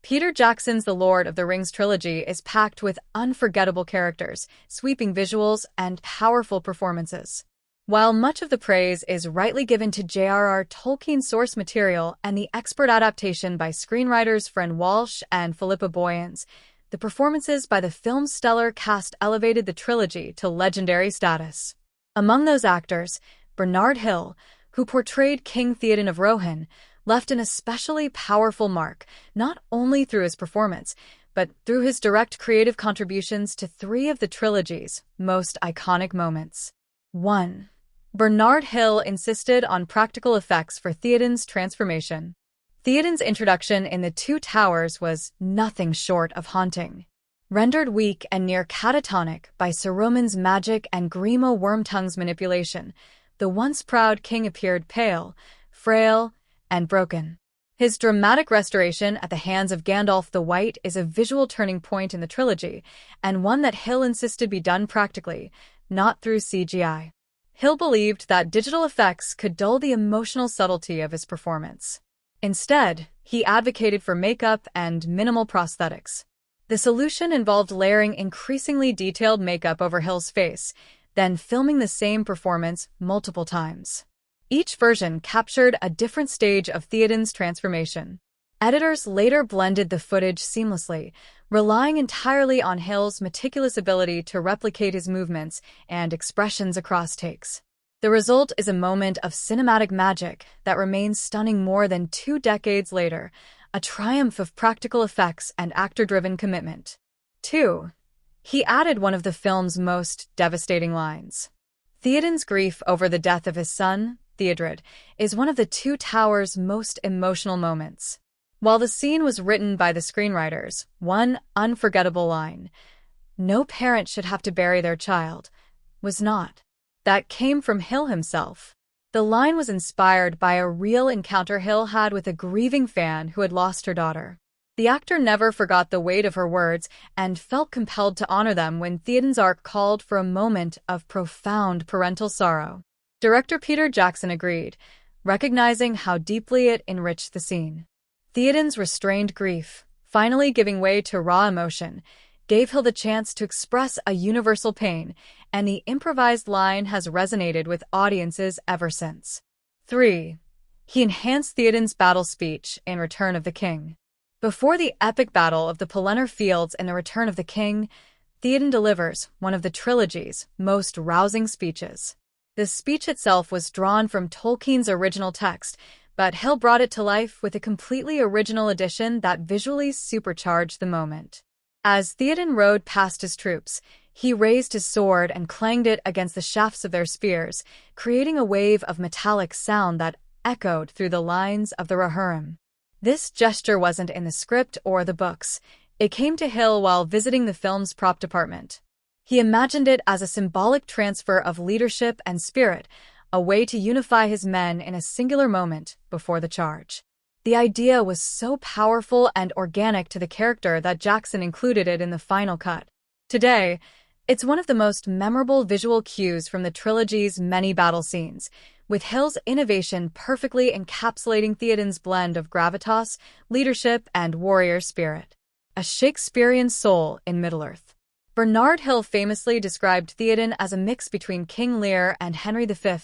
Peter Jackson's The Lord of the Rings trilogy is packed with unforgettable characters, sweeping visuals, and powerful performances. While much of the praise is rightly given to J.R.R. Tolkien's source material and the expert adaptation by screenwriters Fran Walsh and Philippa Boyens, the performances by the film's stellar cast elevated the trilogy to legendary status. Among those actors, Bernard Hill, who portrayed King Theoden of Rohan, left an especially powerful mark, not only through his performance, but through his direct creative contributions to three of the trilogy's most iconic moments. 1. Bernard Hill insisted on practical effects for Theoden's transformation. Theoden's introduction in The Two Towers was nothing short of haunting. Rendered weak and near catatonic by Saruman's magic and Grima Wormtongue's manipulation, the once proud king appeared pale, frail, and broken. His dramatic restoration at the hands of Gandalf the White is a visual turning point in the trilogy, and one that Hill insisted be done practically, not through CGI. Hill believed that digital effects could dull the emotional subtlety of his performance. Instead, he advocated for makeup and minimal prosthetics. The solution involved layering increasingly detailed makeup over Hill's face, then filming the same performance multiple times. Each version captured a different stage of Theoden's transformation. Editors later blended the footage seamlessly, relying entirely on Hill's meticulous ability to replicate his movements and expressions across takes. The result is a moment of cinematic magic that remains stunning more than 2 decades later, a triumph of practical effects and actor-driven commitment. 2. He added one of the film's most devastating lines. Theoden's grief over the death of his son, Theodred, is one of the Two Towers' most emotional moments. While the scene was written by the screenwriters, one unforgettable line, "No parent should have to bury their child," was not. That came from Hill himself. The line was inspired by a real encounter Hill had with a grieving fan who had lost her daughter. The actor never forgot the weight of her words and felt compelled to honor them when Theoden's arc called for a moment of profound parental sorrow. Director Peter Jackson agreed, recognizing how deeply it enriched the scene. Theoden's restrained grief, finally giving way to raw emotion, gave Hill the chance to express a universal pain, and the improvised line has resonated with audiences ever since. 3. He enhanced Theoden's battle speech in Return of the King. Before the epic battle of the Pelennor Fields in The Return of the King, Theoden delivers one of the trilogy's most rousing speeches. The speech itself was drawn from Tolkien's original text, but Hill brought it to life with a completely original addition that visually supercharged the moment. As Theoden rode past his troops, he raised his sword and clanged it against the shafts of their spears, creating a wave of metallic sound that echoed through the lines of the Rohirrim. This gesture wasn't in the script or the books. It came to Hill while visiting the film's prop department. He imagined it as a symbolic transfer of leadership and spirit, a way to unify his men in a singular moment before the charge. The idea was so powerful and organic to the character that Jackson included it in the final cut. Today, it's one of the most memorable visual cues from the trilogy's many battle scenes, with Hill's innovation perfectly encapsulating Theoden's blend of gravitas, leadership, and warrior spirit. A Shakespearean soul in Middle-earth. Bernard Hill famously described Theoden as a mix between King Lear and Henry V,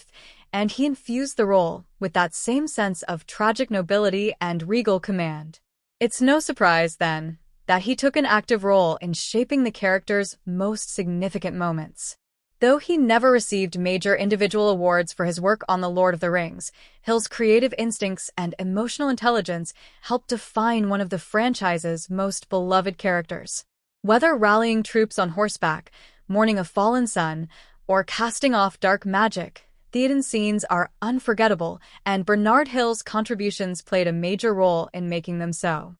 and he infused the role with that same sense of tragic nobility and regal command. It's no surprise, then, that he took an active role in shaping the character's most significant moments. Though he never received major individual awards for his work on The Lord of the Rings, Hill's creative instincts and emotional intelligence helped define one of the franchise's most beloved characters. Whether rallying troops on horseback, mourning a fallen son, or casting off dark magic, Theoden's scenes are unforgettable, and Bernard Hill's contributions played a major role in making them so.